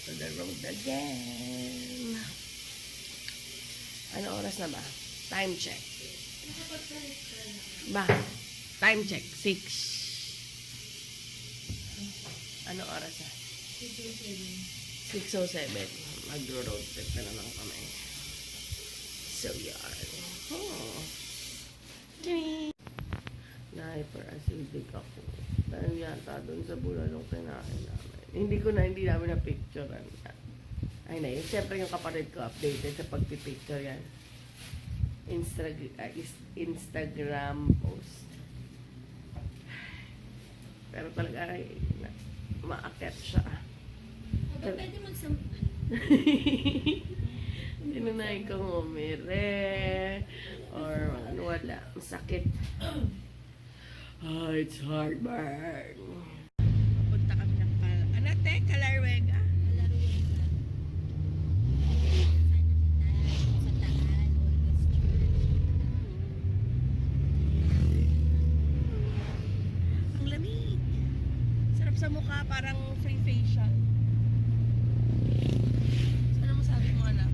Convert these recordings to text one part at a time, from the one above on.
To the road again. Ano oras na ba? Time check. Ba? Time check. 6. Ano oras na? 6:07. Mag-road trip na naman kami. So, yan. Oh. Hyper-acidic ako. Dahil yata doon sa bulalong kinain namin. Hindi namin na-picturean. Ay na yun. Siyempre yung kapatid ko updated sa pagpipicture yan. Instagram post. Pero talaga ay maakyat siya. Pwede magsampan. Tinunay kong umire. Or ano, wala. Masakit. It's heartburn. Punta kami ng Calarwega. Calarwega. Sana kita sa Taal, Ang lamig. Sarap sa mukha, parang free facial. Ano masabi mo, anak?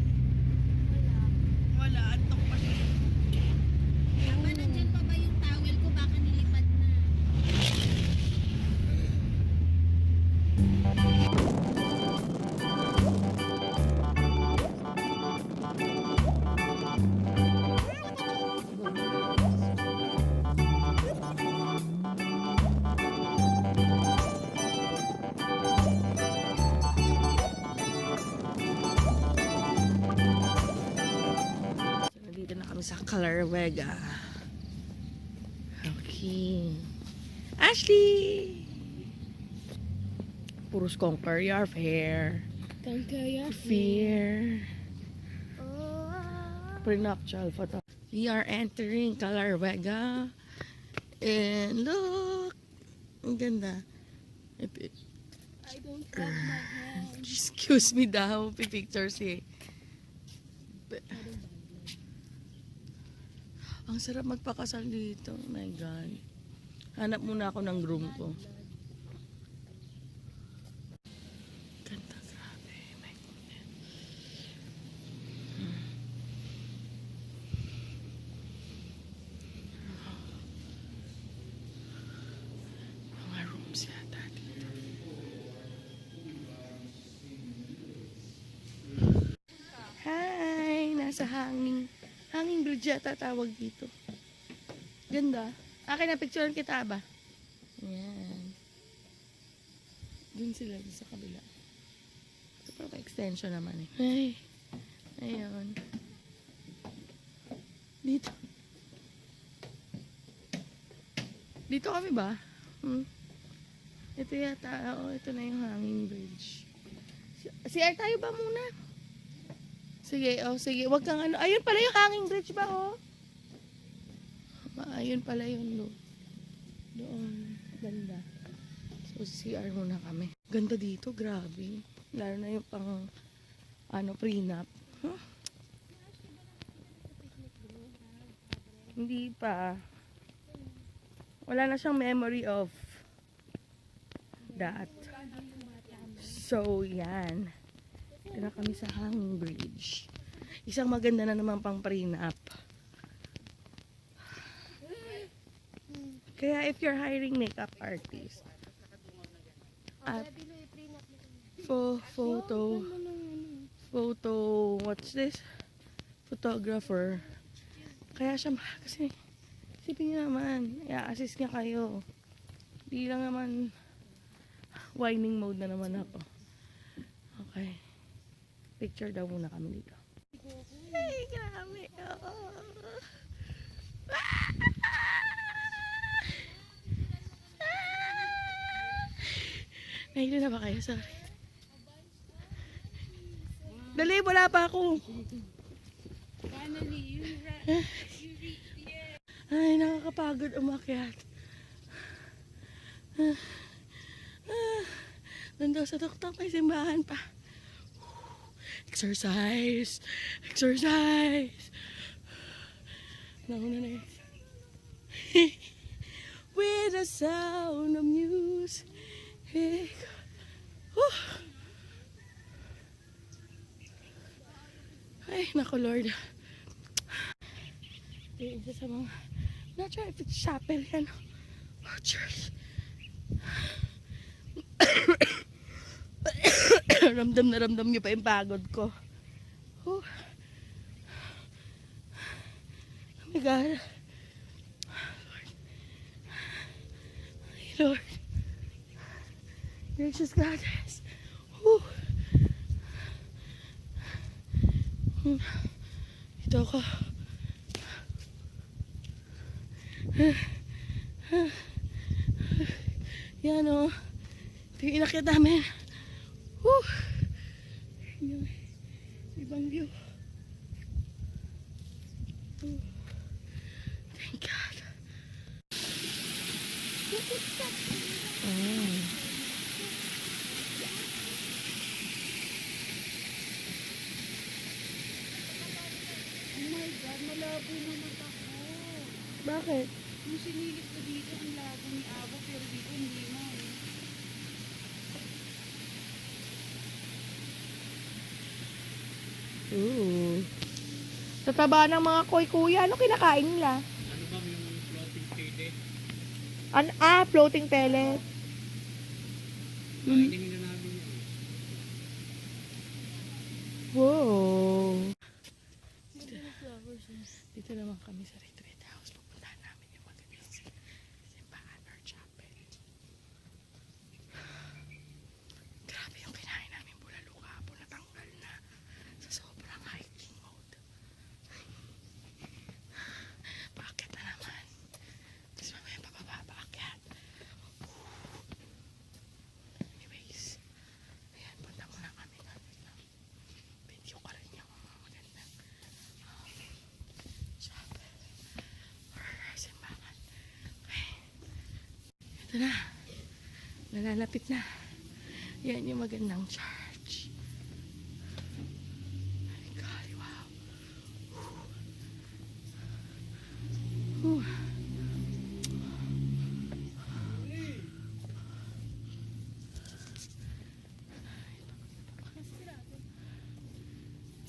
Wala, antok pa siya. Papa, nandyan pa ba yung towel ko? Baka nilipad na. Nandito na kami sa Calarwega. Okay. Ashley! Puros conquer your fear. Fear. Prenuptial photo. We are entering Calarwega. And look! Ang ganda. I don't have my hand. Excuse me daw. Pipicture si. Ang sarap magpakasal dito. Oh my God. Hanap muna ako ng groom ko. Ganda, grabe. My goodness. Mga rooms yata dito. Hi! Nasa hanging bridge yata tawag dito. Ganda. Akin na picturean kita ba? Ayan. Dun sila sa kabila. Ito pa extension naman eh. Ay. Ayun. Dito. Dito kami ba? Ito yata. Oo, ito na yung hanging bridge. CR tayo ba muna? Sige, sige. Wag kang ano. Ayun pala yung hanging bridge ba, oh? Ayun pala yun, doon. Ganda. So, CR muna kami. Ganda dito, grabe. Lalo na yung pang, prenup. Huh? Hindi pa. Wala na siyang memory of that. So, yan. Ito na kami sa hanging bridge. Isang maganda na naman pang prenup. Kaya if you're hiring makeup artist at what's this? Photographer. Kaya siya kasi isipin niyo naman, i-assist niya kayo. Di lang naman whining mode na naman ako. Okay. Picture daw muna kami dito. Ay, grabe. Oh. Nahilo na ba kayo? Sorry. Dali, wala pa ako. Ay, nakakapagod umakyat. Nandun sa tuktok, may simbahan pa. Exercise! Exercise! Nauna na yun. With the sound of music. Ay, naku Lord. Isa sa mga, not sure if it's chapel yan or church. Ramdam na ramdam niyo pa yung pagod ko. Oh my God. Lord. Gracious God. Whew. Dito ako. Yan o. Ito yung inakyat namin. Whew. Yung ibang view. Thank God. Oh. Oh my God, malabo na mata ko. Bakit? Yung sinilip ko dito, ang labo ni Abo, pero dito hindi na eh. Ooh. Tataba ng mga koy kuya. Ano kinakain nila? Ano ba yung floating pellet? Floating pellet. Kainin na namin yun. Wow. Dito naman kami sa retreat house. Pupuntahan namin yung magandang simbahan or chapel. Grabe yung kinain namin bulalo kahapon. Natanggal na sa sobrang hiking mode. Paakyat na naman. Tapos mamaya pababa, paakyat. Anyways, ayan, punta muna kami na. Video ka rin yung mga magandang chapel or simbahan. Okay. Ito na. Nalalapit na. Yan yung magandang church. My God, wow. Whew.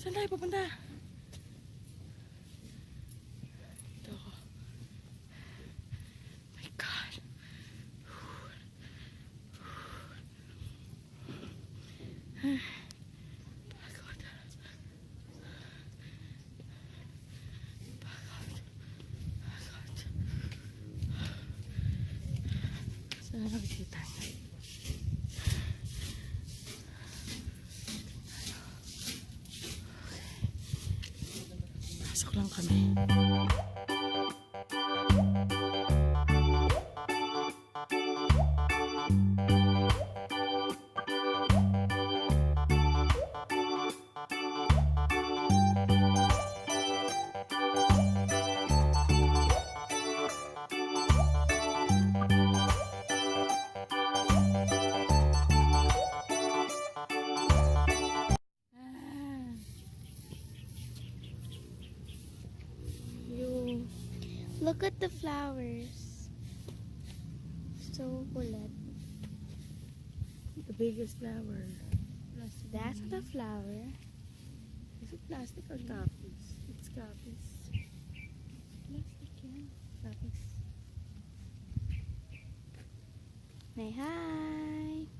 Saan tayo pupunta? Ito ako. My God. Pagod. Pagod. Saan nakikita niya? Pasok lang kami. Yung Look at the flowers. So bullet. the biggest flower. That's the flower. Is it plastic or copies? It's copies. Plastic yan. Copies. Say hi.